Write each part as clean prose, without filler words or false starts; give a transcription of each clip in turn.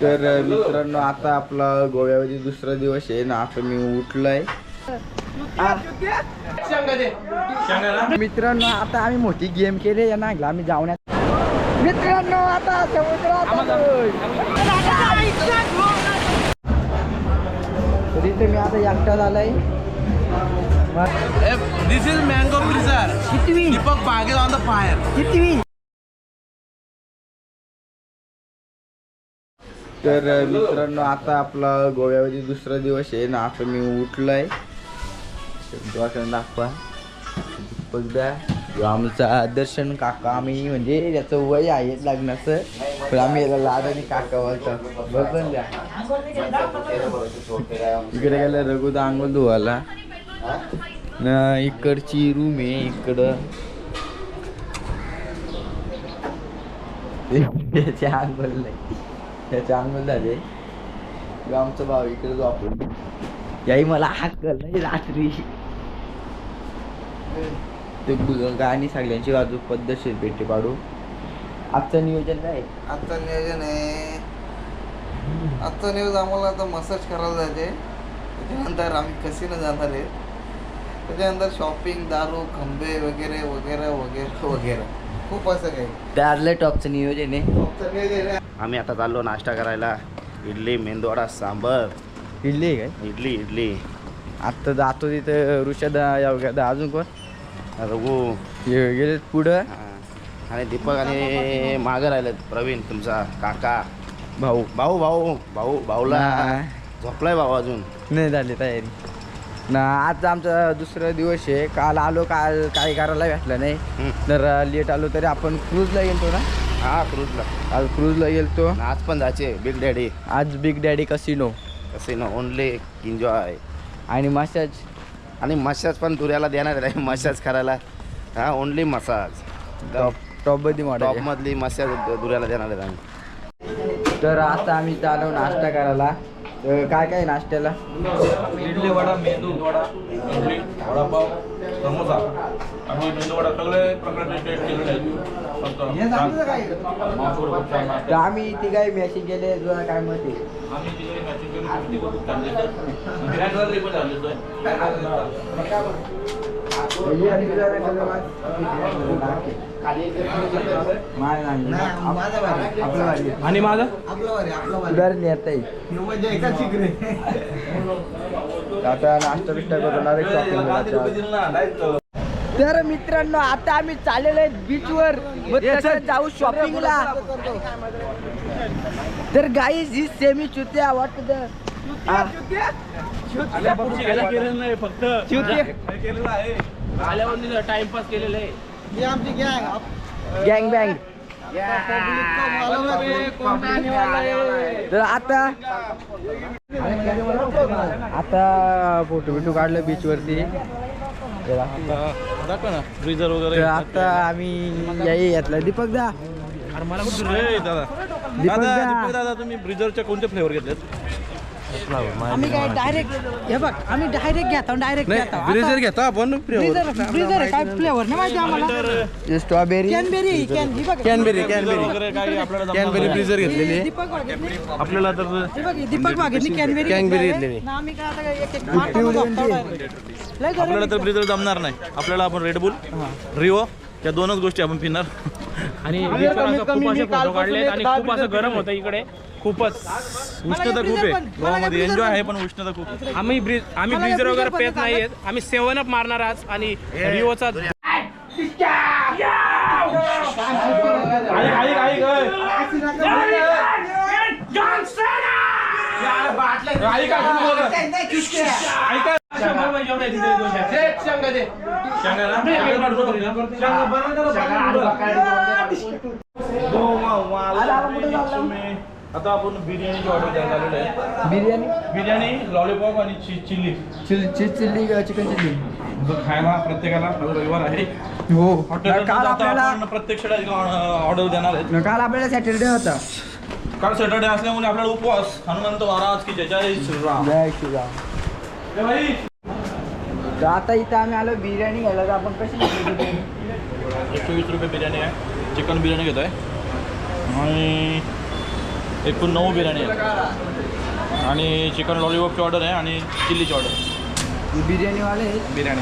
तर मित्रांनो आता आपला गोव्यामध्ये दुसरा दिवस आहे ना. आता मी उठलोय. मित्रांनो आता आम्ही मोठी गेम केली आहे ना. आम्ही जाऊन मित्रांनो आता समुद्रात तरी ते मी आता एकटा झालाय. This is mango blizzard. कितवी Deepak Bagel on the fire. कितवी. तर मित्रांनो आता आपला गोव्यामध्ये दुसरा दिवस आहे ना. आता मी उठलोय. दाखवा बघा आमचा दर्शन काका. आम्ही म्हणजे त्याचं वय आहे लग्नाचं पण आम्ही याला लाड आणि काका बोलतो. बघून द्या इकडे गेला रघुदा आंघोळ धुवाला ना. इकडची रूम आहे इकडं. त्याचे आंघोळ नाही त्याचे आंघोळ झाले. आमचा भाऊ इकडे जो आपण याही मला हाकल नाही रात्री. ते गाणी सगळ्यांची बाजू पद्धतशीर पेटी पाडू. आजचं नियोजन काय? आजचं नियोजन आहे. आजचं नियोजन आम्हाला आता मसाज करायला जायचे. त्याच्यानंतर आम्ही कसिनो जाणार आहे. त्याच्यानंतर शॉपिंग दारू खंबे वगैरे वगैरे वगैरे वगैरे खूप असं काही त्यातलं टॉपचं नियोजन आहे. टॉपचं नियोजन आहे. आम्ही आता चाललो नाश्ता करायला. इडली मेंदूवडा सांबर. इडली आहे काय? इडली आत्ता जातो तिथं ऋषद अजून कोण रघु गेले पुढं. आणि दीपक आणि मागं राहिलेत प्रवीण तुमचा काका. भाऊ भाऊला झोपलाय भाऊ अजून नाही झाली तयारी ना. आज आमचा दुसरा दिवस आहे. काल आलो काल काही करायला भेटलं नाही तर लेट आलो तरी आपण क्रूजला गेलतो ना. हा क्रूजला आज क्रूजला गेलतो. आज पण जायचे बिग डॅडी. आज big daddy casino only enjoy आणि मसाज. आणि मसाज पण दुऱ्याला देणार आहे मसाज करायला. हा ओनली मसाज टॉप मध्ये मॉडेल टॉप मधली मसाज दुऱ्याला देणार आहेत आम्ही. तर आता आम्ही चालू नाश्ता करायला. काय काय नाश्त्याला? इडली वडा मेंदू वडा इडली वडापाव समोसा आणि मेंदू वडा सगळे प्रकारचे टेस्ट केलेले आहेत. तर आम्ही ती काय मॅचिंग केले तुला काय मत आहे? आम्ही तिथे मॅचिंग केली खूप छान दिसतं. बिर्याणीवरती पण छान दिसतोय. आणि माझा आता नाश्ता बिष्टा करून. तर मित्रांनो आता आम्ही चाललेलो आहे बीचवर जाऊ शॉपिंगला. तर गाईज ही सेमी चुत्या वाटत केलेलं नाही फक्त केलेलं आहे. आल्यावर टाइमपास केलेलं आहे. गँग बँग. तर आता फोटो बिटो काढलं बीच वरती. दाखवा ना फ्रीजर वगैरे. तर आता आम्ही याही घेतला. दीपक दा मला दादा दादा तुम्ही ब्रिजरच्या कोणते फ्लेवर घेतलेत? आम्ही काय डायरेक्ट हे बघ आम्ही डायरेक्ट घेतो ब्रिजर घेतो आपण फ्रीजर काय फ्लेवर नाही माहिती आम्हाला. स्ट्रॉबेरी कॅनबेरी कॅनबेरी वगैरे काही आपल्याला कॅनबेरी ब्रिजर घेतलेली. दीपक वाघेरनी आपल्याला तर दीपक वाघेरनी कॅनबेरी घेतलेली. आम्ही काय आता एक एक लय गरम आपल्याला तर ब्रिजर जमणार नाही. आपल्याला आपण रेडबुल रिओ या दोनच गोष्टी आपण पिणार. आणि खूप असे फोटो काढले आणि खूप असं गरम होतं इकडे. खूपच उष्णता खूप आहे गोवामध्ये. एन्जॉय आहे पण उष्णता खूप आहे. आम्ही ब्रिजर वगैरे पेत नाहीयेत. आम्ही 7 मारणार आज आणि रिओचा आता आपण बिर्याणीची ऑर्डर द्यायला आलेलो आहे. बिर्याणी लॉलीपॉप आणि चिल्ली चिल्ली चिकन चिल्ली खायला प्रत्येकाला. रविवार आहे. हो. हॉटेल काल आपल्याला आपण प्रत्यक्ष ऑर्डर देणार आहेत. काल आपल्याला सॅटरडे होता. काल सॅटर्डे असल्यामुळे आपल्याला उपवास. हनुमंत महाराज की जय श्रीराम. जय श्रीराम. भाई तर आता इथं आम्ही आलो बिर्याणी घ्यायला. तर आपण कशी घेतली? 120 रुपये बिर्याणी आहे. चिकन बिर्याणी घेतो आहे आणि एकूण 9 बिर्याणी आहे आणि चिकन लॉलीपॉपची ऑर्डर आहे आणि चिल्लीची ऑर्डर. बिर्याणीवाले बिर्याणी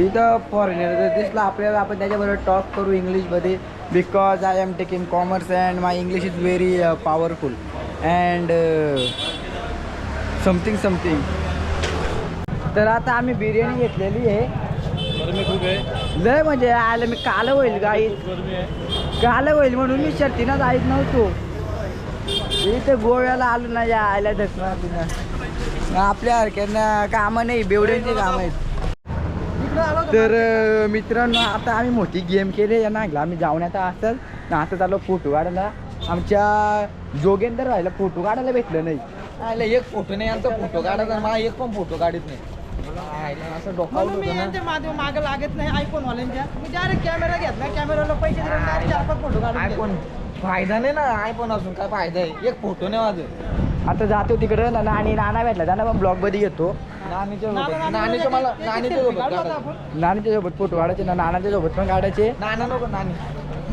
इथं फॉरेनर जर दिसला आपल्याला आपण त्याच्याबरोबर टॉक करू इंग्लिशमध्ये because I am taking commerce and my English is very powerful and something. तर आता आम्ही बिर्याणी घेतलेली आहे. गरमी खूप आहे. लय म्हणजे आलं मी काल होईल गाई गरमी आहे. काल होईल म्हणून मी शर्तीनं जायच नव्हतो. इथे गोव्याला आलो ना या आयला धसणार तिनं आपल्या हरक्यांना कामं नाही बेवड्यांची कामं आहेत. तर मित्रांनो आता आम्ही मोठी गेम केली या नागला आम्ही जाऊन आता असं ना असं चाललो फोटो काढायला. आमच्या जोगेंदर राहिला फोटो काढायला भेटलं नाही. आयला एक फोटो नाही यांचा फोटो काढायचा मला एक पण फोटो काढत नाही. असं डोकावलं म्हणून मी होतं ना. यांच्या मागे लागत नाही आयफोन वाल्यांच्या. मी डायरेक्ट कॅमेरा घेतला कॅमेराला पैसे दिले डायरेक्ट 4-5 फोटो काढून आयफोन फायदा नाही ना आयफोन असून काय फायदा आहे. एक फोटो नाही माझं. आता जातो तिकडं ना नाना भेटला त्यांना पण ब्लॉगमध्ये घेतो. नानीच्या मला नानीच्या सोबत काढायचं. नानीच्या सोबत फोटो काढायचे ना नानाच्या सोबत पण काढायचे. नाना नको नानी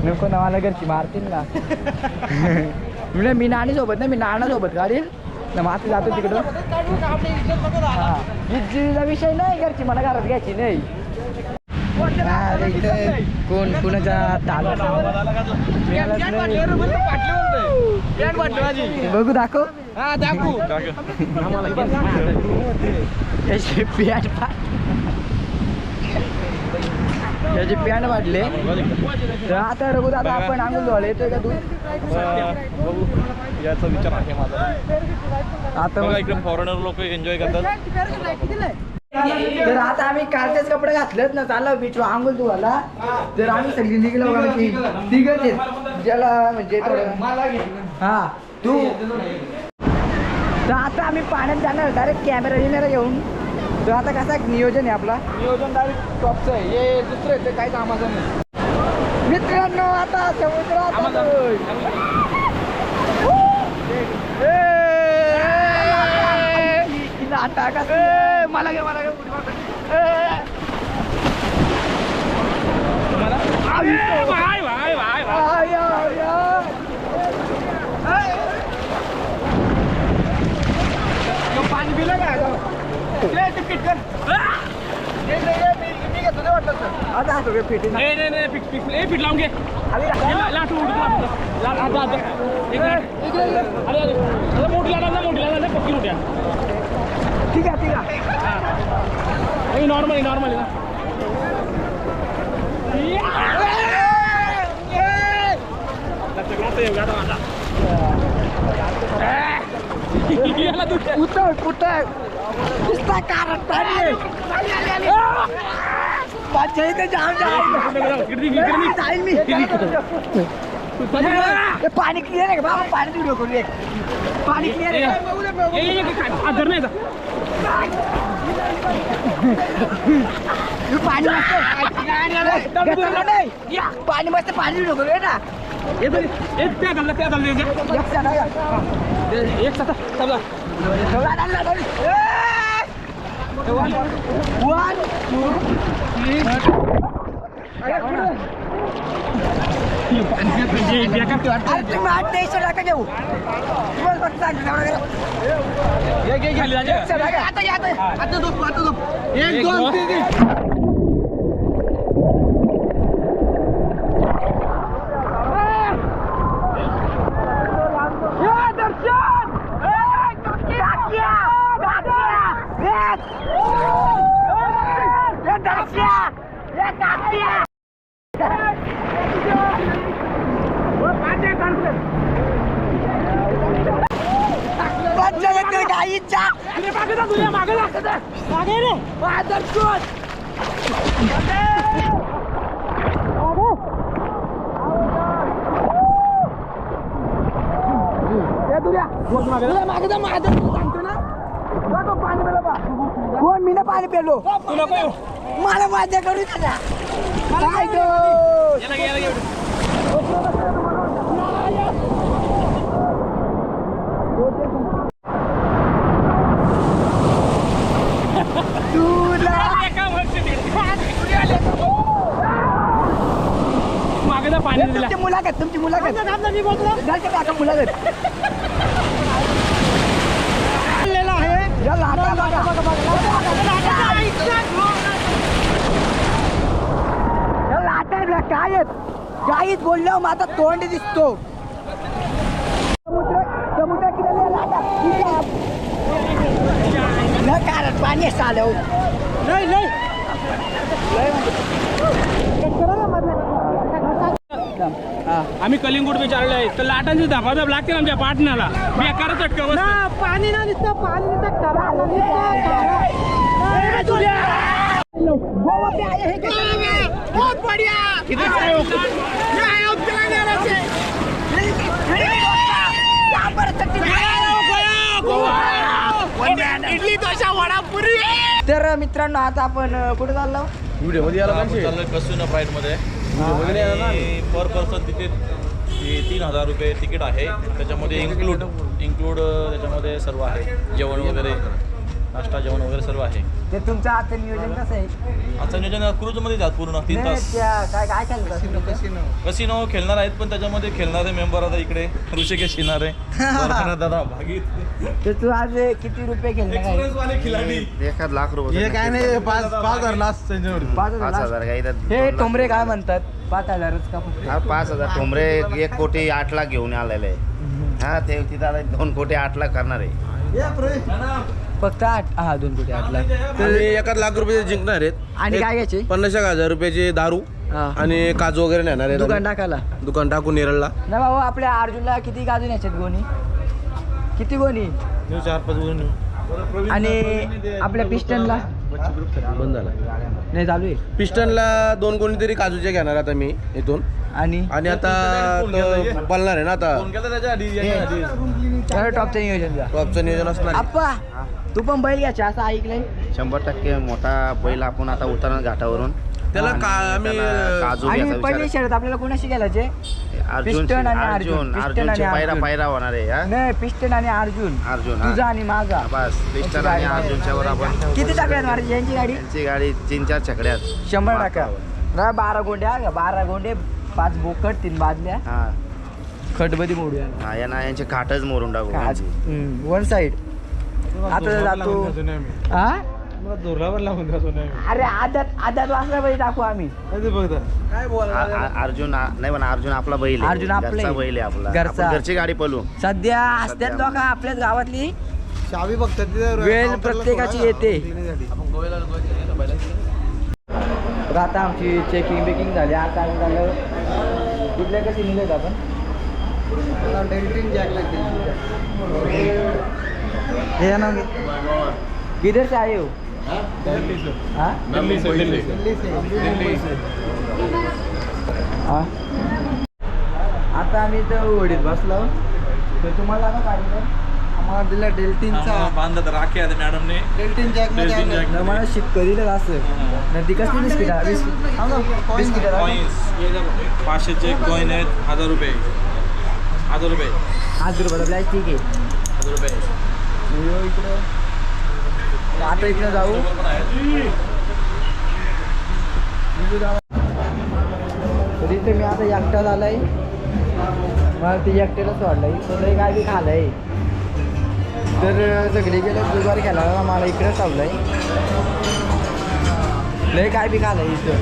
नको ना मला घरची मारतील ना. म्हणजे मी नानी सोबत नाही मी नाना सोबत काढील ना. मग आता जातो तिकडं. आपली इज्जत बघत आला. हा इज्जतीचा विषय नाही घरची मला घरात घ्यायची नाही. अरे इथे कोण कुणाच्या ताब्यात बघू दाखव. हा दाखवू याची पॅन्ट याची पॅन्ट वाढले. तर आता रघु दादा आपण आंघोळ धुवायला येतोय का तू? बघू याचा विचार आहे माझा. आता बघा इकडे फॉरेनर लोक एन्जॉय करतात. तर आता आम्ही कालचेच कपडे घातलेत ना चाललो बीचवर आंघोळ धुवायला. तर आम्ही सगळी निघलो बघा की तिघच आहेत ज्याला म्हणजे हा तू. तर आता आम्ही पाण्यात जाणार डायरेक्ट कॅमेरा बिमेरा घेऊन. तर आता कसा नियोजन आहे आपला नियोजन डायरेक्ट टॉपचं आहे. हे दुसरं आहे ते काही कामाचं नाही. मित्रांनो आता समुद्रात आलोय. मला घे पाणी पिलं काय तिकीट कर. मी घेतो नाही वाटलं सर. आता असो गे पेटी नाही फिट लावून घे. लाट मोठी लाट पक्की मोठी ठीक आहे नॉर्मली कुठं नुसता कारण पाणी माझ्या इथे जाम जाईल मी. पाणी क्लिअर आहे का बाबा? पाणी व्हिडिओ करू एक. पाणी क्लिअर आहे आदर नाही पाणी मस्त पाणी मस्त पाणी व्हिडिओ करू ना. घेऊ एक दोन तीन कोण मी ना पाणी पेलो मला माझ्या करू त्याला मागे पाणी दिला. मुला मुलाखत मी बोलतो घालते काका मुलाखत बोललेला आहे या लाटा बघा. या लाटा आहेत, काय आहेत काहीच बोललो मग आता तोंड दिसतो समुद्र किनारी लाटा न कारण पाणी चालव नाही नाही आम्ही कलिंगूट विचारले आहे तर लाटांची धपाधप लागते ना आमच्या पाटण्याला बेकार चटका बसतो. ना पाणी ना नुसतं पाणी नुसतं करा बहुत बढ़िया इडली डोसा वडा पुरी. तर मित्रांनो आता आपण कुठे चाललो चाललोय कसून प्राईडमध्ये पर पर्सन तिथे 3,000 रुपये तिकीट आहे. त्याच्यामध्ये इन्क्लूड त्याच्यामध्ये सर्व आहे, जेवण वगैरे, नाश्ता जेवण वगैरे सर्व आहे. ते तुमचं आता नियोजन कसं आहे आजचं नियोजन क्रूजमध्ये जात पूर्ण 3 नाही, तास. काय काय खेळलं कसिनो खेळणार आहेत, पण त्याच्यामध्ये खेळणारे मेंबर आता इकडे ऋषिकेश येणार आहे, दादा भागीत तर तू आज किती रुपये खेळले काय वाले खिलाडी. 1 लाख रुपये काय नाही 5,000 लास्ट 5,000 काही तर हे टोमरे काय म्हणतात 5,000च का फक्त 5,000 टोमरे 1 कोटी 8 लाख घेऊन आलेले आहे. हा ते तिथं आता 2 कोटी 8 लाख करणार आहे. फक्त 2 कोटी 8 लाख तर 1 लाख रुपये जिंकणार आहेत आणि काय घ्यायचे 50,000 रुपयाची दारू हा. आणि काजू वगैरे नेणार आहेत दुकान आम्ही. टाकायला दुकान टाकून नेरळला नाही बाबा आपल्या अर्जुनला किती गाजून याच्यात गोणी किती गोणी 4-5 आणि आपल्या पिस्टनला बंद झाला. नाही चालू आहे पिस्टनला 2 कोणीतरी काजूचे घेणार आता मी इथून आणि आता तो पळणार आहे ना आता टॉपचं नियोजन जा टॉपचं नियोजन असणार आहे. आप्पा तू पण बैल घ्यायचा असं ऐकलंय 100% मोठा बैल आपण आता उतरणार घाटावरून. त्याला आम्ही त्याला काजू आणि घ्यायचा पहिली विचार शर्यत आपल्याला कोणाशी गेलायचे अर्जुन पिस्टन आणि अर्जुन. पिस्टन आणि अर्जुनची अर्जुन. पायरा होणार आहे. हा? नाही पिस्टन आणि अर्जुन अर्जुन, हा. तुझा आणि माझा बस पिस्टन आणि अर्जुनच्या वर आपण किती टाकल्यात मारायची यांची गाडी त्यांची गाडी 3-4 छकड्यात 100 टाका ना 12 गोंड्या 12 गोंडे 5 बोकड 3 बादल्या हा खटबदी मोडूया हा यांचे काटच मोरून टाकू यांची. वन साइड आता जातो हा अरे आदत वाजला पाहिजे टाकू आम्ही अर्जुन नाही पण अर्जुन आपला बैल आहे. अर्जुन आपला घरचा आहे. बैल आहे आपला. घरचा. आपण घरची गाडी पळू. सध्या असत्यात लोक आपल्याच गावातली चावी बघतात वेळ प्रत्येकाची येते तर आता आमची चेकिंग बेकिंग झाली आता आम्ही झालं कुठल्या कशी निघत आपण डेल्टिन जॅक लागतील हे ना किधर से आए हो हाँ? हाँ? आता आम्ही इथं ओढीत बसलो तर तुम्हाला ना पाहिजे आम्हाला दिला डेल्टिनचा बांधत राख्या मॅडमने. डेल्टिन जॅक मध्ये डेल्टिन आणलं. जॅक. मला शिक्क दिलं असं नाही ती कसली बिस्किटा बिस्किटा कॉइन्स 500चे कॉइन आहेत 1,000 रुपये. 1,000 रुपये. 1,000 रुपयाला प्लॅस्टिक आहे 1,000 रुपये. इकडं आता इकडे जाऊ तर इथे मी आता एकटा झालाय मला ते एकट्यालाच वाढलंय तर काय बी खालंय तर सगळे गेलं दुपारी खेळायला मला इकडेच लावलंय लय काय बी खालंय इथं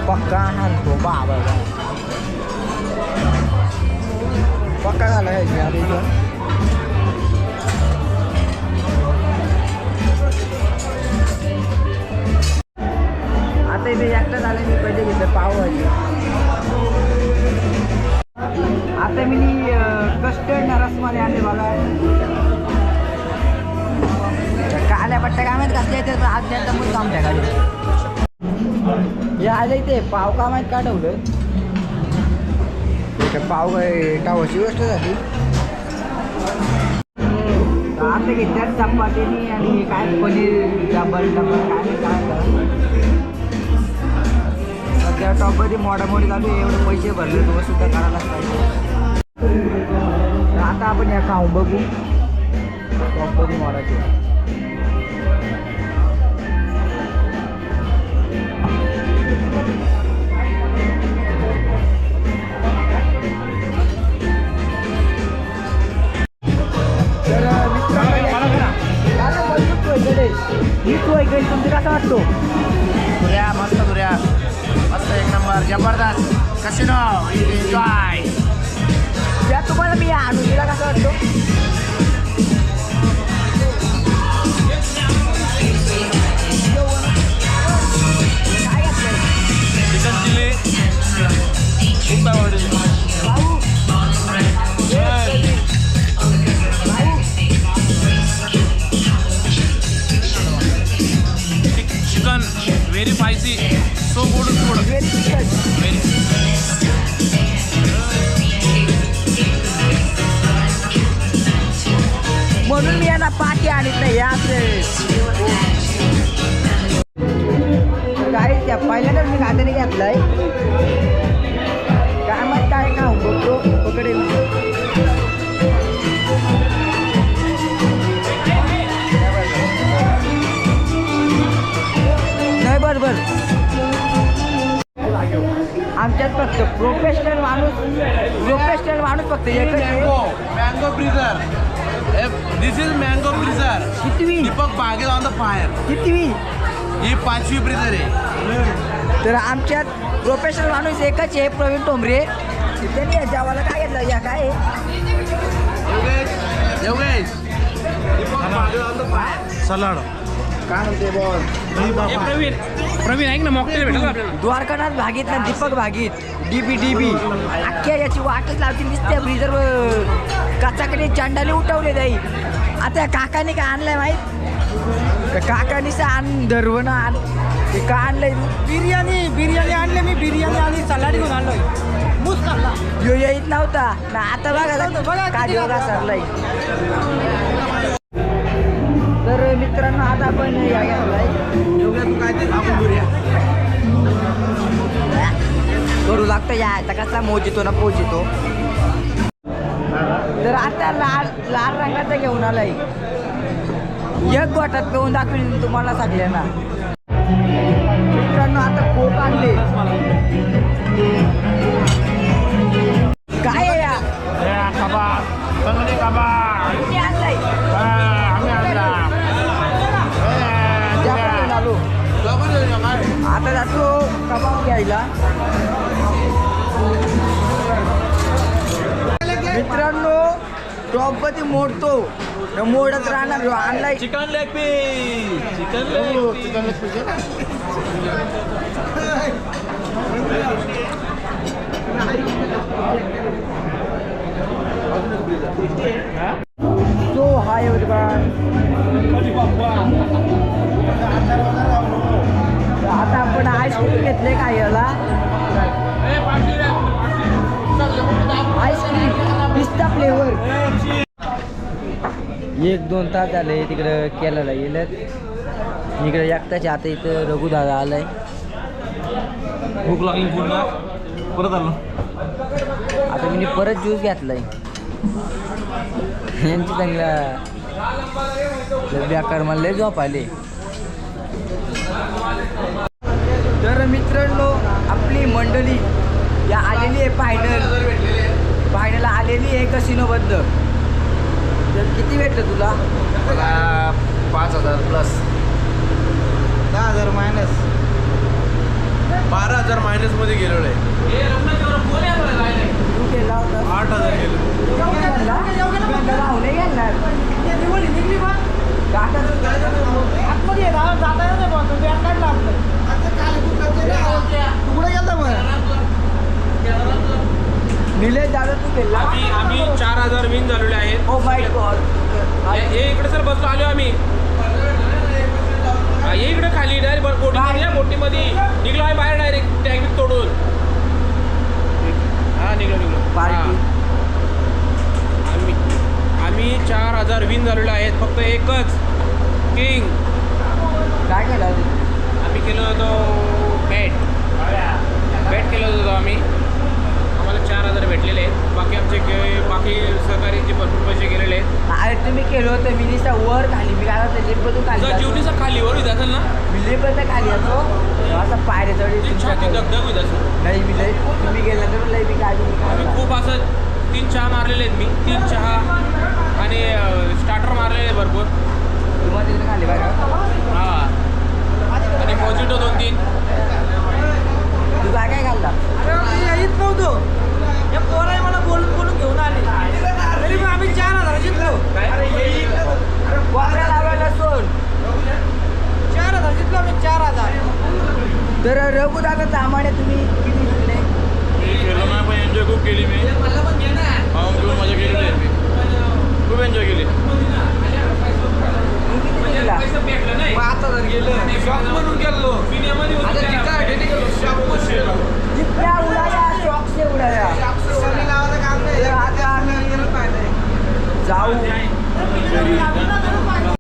पक्का आणतो बाबा पक्का झाला काय आता इथं आता इथे एकटा झालं मी पहिले घेतलं पावभाजी आता मी कस्टर्ड रसमध्ये आणले बघा काल्या पट्ट्या काय माहीत कसल्या येते पण आज त्यांचा मुलं आमच्या गाडी हे आलं इथे पाव का माहीत का ठेवलं पाव काय टावाची गोष्ट झाली आता घेतल्यात चपातीनी आणि काय पनीर डबल काय सध्या टॉपमध्ये मोडामोडी चालू आहे एवढे पैसे भरले तो सुद्धा करायलाच पाहिजे आता आपण या खाऊन बघू टॉपमध्ये मोडाचे मी तू ऐकेल तुमचं कसं वाटतो सूर्या मस्त सूर्या मस्त एक नंबर जबरदस्त कसिनो एन्जॉय त्या तुम्हाला मी आणून दिला कसं वाटतो काय घातलंय चिकन चिली खूप आवडते भाऊ chicken very spicy so good food very chicken म्हणून मी यांना पाठी आणत नाही काय त्या पहिल्यांदाच मी खात्याने घेतलाय काय मग काय खाऊ बघतो पकडेल नाही बरोबर आमच्यात फक्त प्रोफेशनल माणूस फक्त एकच आहे. Mango freezer this is mango freezer कितवी Deepak Baghel on the fire कितवी ही 5वी फ्रीजर आहे. तर आमच्यात प्रोफेशनल माणूस एकच आहे प्रवीण टोंबरे त्यांनी या जेवायला काय घेतलं या काय Yogesh Deepak Baghel on the fire salad काय म्हणते बॉल प्रवीण ऐक ना मॉकटेल भेटेल का आपल्याला द्वारकानाथ भागीत ना दीपक भागीत डीबी अख्ख्या याची वाटच लावती नुसत्या ब्रिजर कचाकडे चांडाले उठवले जाई आता या काकाने काय आणलंय माहीत काकानीच आण धरवणं आण ते का आणलंय बिर्याणी आणले मी बिर्याणी आणि सलाड घेऊन आलोय मूस खाल्ला यो येत नव्हता ना आता बघा बघा किती काय योगा खाल्ला. सरलाय तर मित्रांनो आता आपण या घेतलाय करू लागतो या आता कसा मोजितो ना पोजितो तर आता लाल रंगाचा घेऊन आलाय एक गोटात पिऊन दाखवेल तुम्हाला सगळ्यांना मित्रांनो आता कोक आणले काय आहे या कुणी आणलंय त्या पण आलो आता जातो कबाब घ्यायला मित्रांनो टॉपमध्ये मोडतो मोडत राहणार आणलाय chicken leg piece chicken leg piece So hi everyone. आता आपण आईस्क्रीम घेतले काय याला आईस्क्रीम पिस्ता फ्लेवर 1-2 तास झाले तिकडं केलेला गेलं इकडे एकटाच्या आता इथं रघुदादा आलाय भूक लागली पूर्ण परत आलो आता मी परत ज्यूस घेतलाय यांची चांगला बेकार मला लय झोप आले तर मित्रांनो आपली मंडळी या आलेली आहे फायनल आलेली आहे कसिनोबद्द तर किती भेटलं तुला मला 5,000 प्लस 10,000 मायनस 12,000 मायनस मध्ये गेलेलो आहे. तू केला होता 8,000 गेलो. नाही घेणार निघली बा काका आतमध्ये आहे, जाता येत नाही बा, तो बॅग काढला आपलं. तू कुठे गेलता मग निलेश दादा तू केला आम्ही 4,000 विन झालेले आहेत ओ माय गॉड हे इकडे सर बसलो आलो आम्ही हे इकडे खाली डायरेक्ट बोटीमध्ये निघलो आहे बाहेर डायरेक्ट टॅग तोडून हा निघलो पार्टी आम्ही 4,000 विन झालेले आहेत फक्त एकच किंग काय केलं आम्ही केलं होतं बॅट केलं होतं आम्ही आम्हाला 4,000 भेटलेले आहेत बाकी आमचे बाकी सहकारीचे भरपूर पैसे गेलेले आहेत अरे तुम्ही केलं होतं मी निसा वर खाली मी काय होतं लिंबतून खाली तुझा जातो. जीवनीचा खाली वर होत असेल ना मी लिंबत खाली असतो असा पायऱ्या चढी ती छाती दगदग होत असेल नाही मी लय तुम्ही गेला तर लय मी काय आम्ही खूप असं 3 चहा मारलेले आहेत मी 3 चहा आणि स्टार्टर मारलेले आहेत भरपूर तुम्हाला तिथे खाली बघा हा तर रघु दादा तामाणे तुम्ही किती फिरले? केलं नाही पण एन्जॉय खूप केली मी खाऊन पिऊन मजा केलेली आहे मी खूप एन्जॉय केली तुम्ही किती फिरला? जितक्या उडाल्या शॉकचे उडाल्या. तर आता आम्ही जाऊ घरी.